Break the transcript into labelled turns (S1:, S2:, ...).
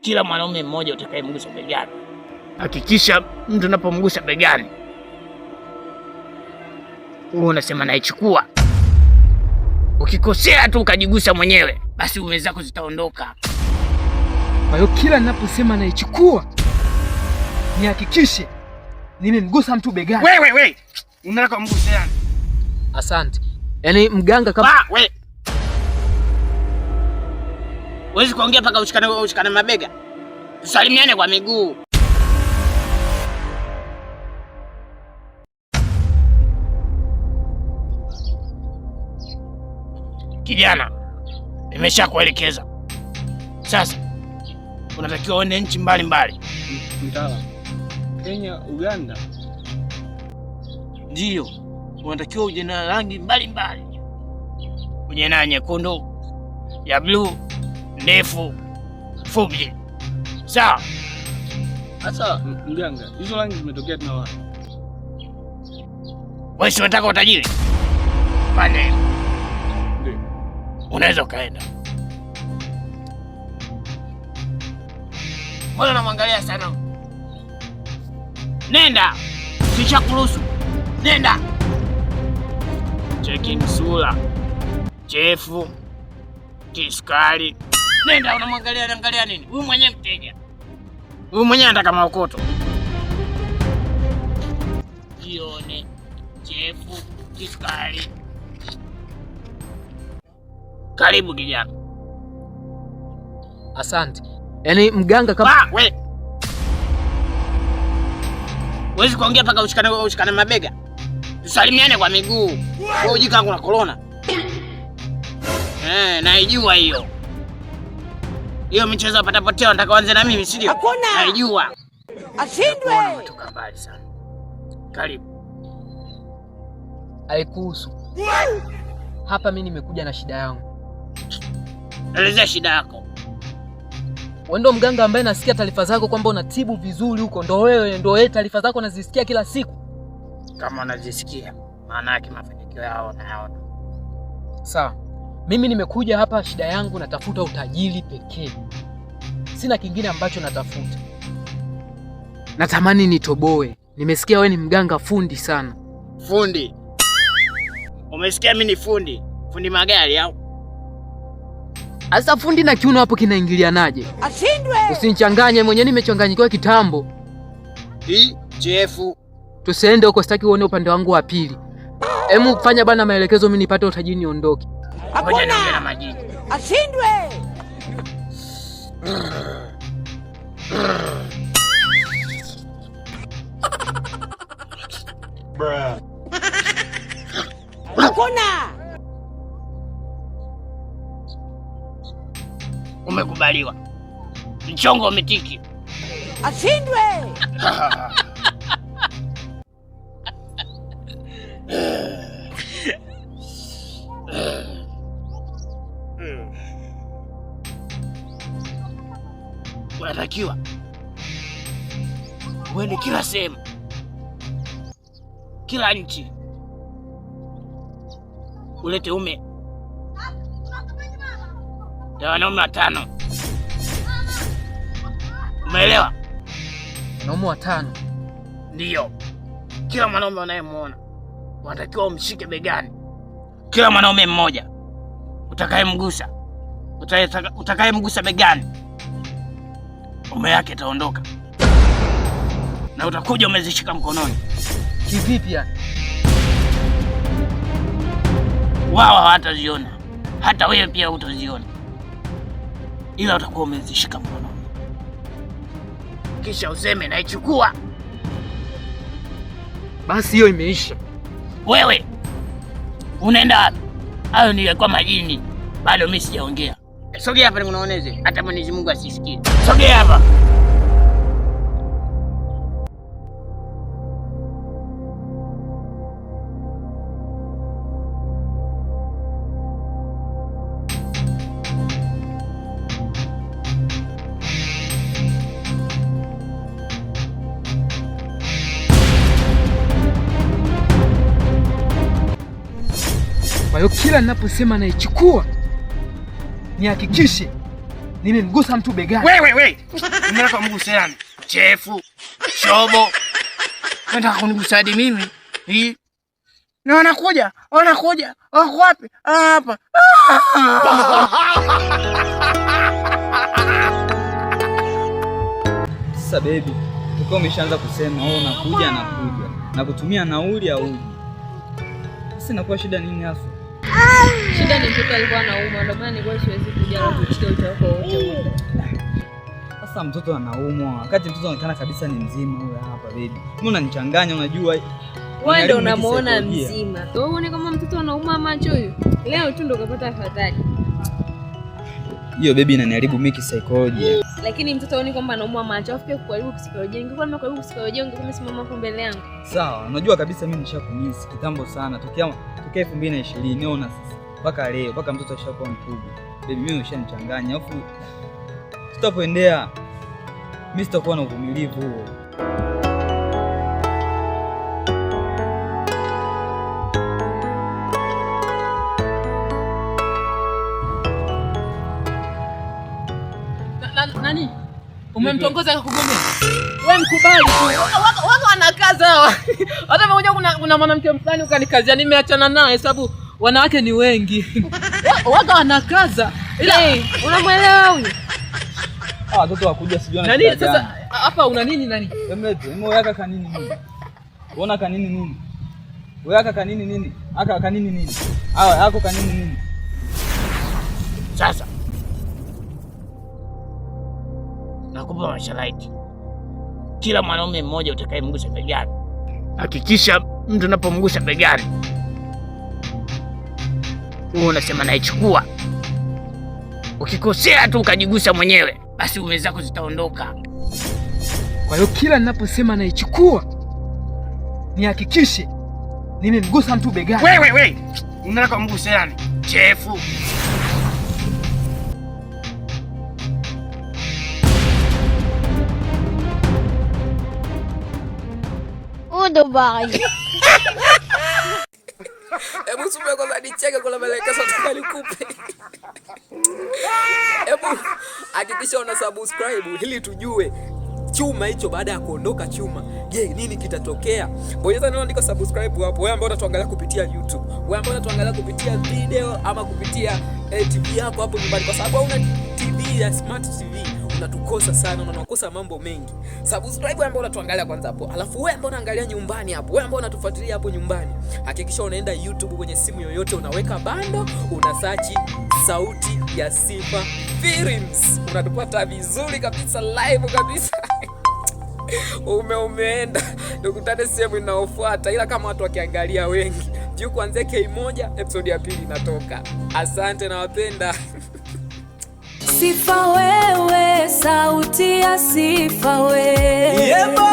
S1: kila mwanaume mmoja utakayemgusa begani, hakikisha mtu unapomgusa begani wewe unasema naichukua. Ukikosea tu ukajigusa mwenyewe, basi ume zako zitaondoka.
S2: Kwa hiyo kila ninaposema naichukua, nihakikishe nimemgusa mtu begani.
S1: Wewe unataka kumgusa yani?
S2: Asante. Yaani mganga kama
S1: wewe huwezi kuongea mpaka ushikane mabega. Tusalimiane kwa miguu. Kijana, nimeshakuelekeza. Sasa unatakiwa uende nchi mbalimbali.
S3: Mtala. Kenya, Uganda.
S1: Ndio. Unatakiwa uje na rangi mbalimbali. Uje na nyekundu, ya blue, ndefu, fupi. Sawa?
S3: Sasa mganga, hizo rangi zimetokea tena wapi?
S1: Wewe si unataka utajiri? Pale. Ndio. Unaweza ukaenda. Mbona unamwangalia sana? Nenda. Sishakuruhusu. Nenda. Cheki msula. Chefu. Kiskari. Nenda, unamwangalia nini? Huyu mwenyewe mteja. Huyu mwenyewe anataka maokoto. Jione. Chefu. Kiskari. Karibu kijana.
S2: Asante. Yaani mganga kama
S1: wewe huwezi kuongea mpaka ushikane mabega. Tusalimiane kwa miguu. Wewe ujika kuna corona. Naijua hiyo. Hiyo michezo patapotea nataka uanze na mimi, si ndio? Naijua. Ashindwe. Umetoka mbali sana. Karibu.
S2: Haikuhusu. Hapa mimi nimekuja na shida yangu.
S1: Elezea shida yako.
S2: Wewe ndo mganga ambaye nasikia taarifa zako kwamba unatibu vizuri huko. Ndo wewe taarifa zako nazisikia kila siku.
S1: Kama unazisikia, maana yake mafanikio yao nayaona.
S2: Sawa. Mimi nimekuja hapa, shida yangu natafuta utajiri pekee. Sina kingine ambacho natafuta. Natamani nitoboe. Nimesikia wewe ni mganga fundi sana.
S1: Fundi? Umesikia mimi ni fundi? Fundi magari au?
S2: Asa fundi na kiuno hapo kinaingilianaje? Ashindwe. Usinichanganye, mwenyewe nimechanganyikiwa kitambo.
S1: Chefu.
S2: Tusiende huko, sitaki uone upande wangu wa pili. Hemu kufanya bana maelekezo mimi nipate utajiri niondoke.
S1: Ngoja niongee na majini.
S4: Ashindwe.
S3: Bruh.
S4: Hakuna.
S1: Umekubaliwa. Mchongo umetiki.
S4: Ashindwe.
S1: Unatakiwa uende kila sehemu, kila nchi, ulete ume ya wanaume 5. Umeelewa?
S2: Wanaume 5?
S1: Ndiyo. Kila mwanaume unayemwona unatakiwa umshike begani. Kila mwanaume mmoja utakayemgusa begani, ume yake itaondoka na utakuja umezishika mkononi.
S2: Kivipi yani?
S1: Wao hawataziona, hata wewe pia utaziona, ila utakuwa umezishika mkononi. Kisha useme naichukua.
S2: Basi hiyo imeisha.
S1: Wewe unaenda wapi? Hayo ni kwa majini, bado mimi sijaongea. Sogea hapa nikuoneshe, hata Mwenyezi Mungu asisikie. Sogea hapa.
S2: Kwa hiyo kila ninaposema naichukua, nihakikishe nimemgusa mtu begani.
S1: Wewe. Unataka kumgusa nani? Chefu. Shobo. Unataka kunigusa hadi mimi? Hii. Na wanakuja. Wako wapi? Hapa.
S5: Sasa baby, tukao umeshaanza kusema wewe unakuja na kutumia nauli au uji. Sasa inakuwa shida nini hasa?
S6: Shida ni mtoto alikuwa anaumwa, ndio maana nilikuwa siwezi kuja na kuchukua utako wote.
S5: Sasa mtoto anaumwa, wakati mtoto anaonekana kabisa ni mzima huyo hapa baby. Mbona unanichanganya unajua?
S6: Wewe ndio unamuona mzima. Wewe uone kama mtoto anauma macho huyo. Leo tu ndo kapata afadhali.
S5: Hiyo baby inaniharibu mimi kisaikolojia.
S6: Lakini mtoto aone kwamba anauma macho, afu pia kuharibu kisaikolojia. Ingekuwa nimekuharibu kisaikolojia ungekuwa umesimama hapo mbele yangu.
S5: Sawa, unajua kabisa mimi nishakumisi kitambo sana. Tokea 2020 niona sasa. Mpaka leo, mpaka mtoto ashakuwa mkubwa. Baby mimi ushanichanganya. Afu tutapoendea mimi sitakuwa na uvumilivu huo.
S2: Nani? Umemtongoza akakugomea? Wewe mkubali tu. Wako wanakaza hawa. Hata mmoja kuna mwanamke mfani ukanikazia nimeachana naye sababu wanawake ni wengi. Wako wanakaza. Ila
S6: unamwelewa huyu?
S5: Watoto wakuja sijui na
S2: nani sasa hapa una nini nani?
S5: Emlete, yaka kanini nini? Unaona kanini nini? Wewe yaka kanini nini? Aka kanini nini? Hawa yako kanini nini?
S1: Sasa nakupa masharti. Kila mwanaume mmoja utakayemgusa begani, hakikisha mtu unapomgusa begani wewe unasema naichukua. Ukikosea tu ukajigusa mwenyewe, basi ume zako zitaondoka.
S2: Kwa hiyo kila ninaposema naichukua, nihakikishe nimemgusa mtu begani.
S1: Wewe. Unataka kumgusa nani? Chefu.
S4: Udo bye.
S7: Hebu subiri kwanza nicheke kwa maelekezo tukalikupe. Hebu hakikisha una subscribe ili tujue chuma hicho baada ya kuondoka chuma. Je, nini kitatokea? Bonyeza neno andika subscribe hapo. Wewe ambao unatuangalia kupitia YouTube, wewe ambao unatuangalia kupitia video ama kupitia TV yako hapo nyumbani, kwa sababu una TV ya smart TV unatukosa sana, unakosa mambo mengi. Subscribe wewe ambao unatuangalia kwanza hapo. Alafu wewe ambao unaangalia nyumbani hapo, wewe ambao unatufuatilia hapo nyumbani, hakikisha unaenda YouTube kwenye simu yoyote, unaweka bando, una search Sauti ya Sifa Films. Unatupata vizuri kabisa, live kabisa. Umeenda. Tukutane sehemu inayofuata, ila kama watu wakiangalia wengi. Juu kuanzia K1 episode ya 2 inatoka. Asante na wapenda.
S8: Sifa wewe, sauti ya sifa wewe.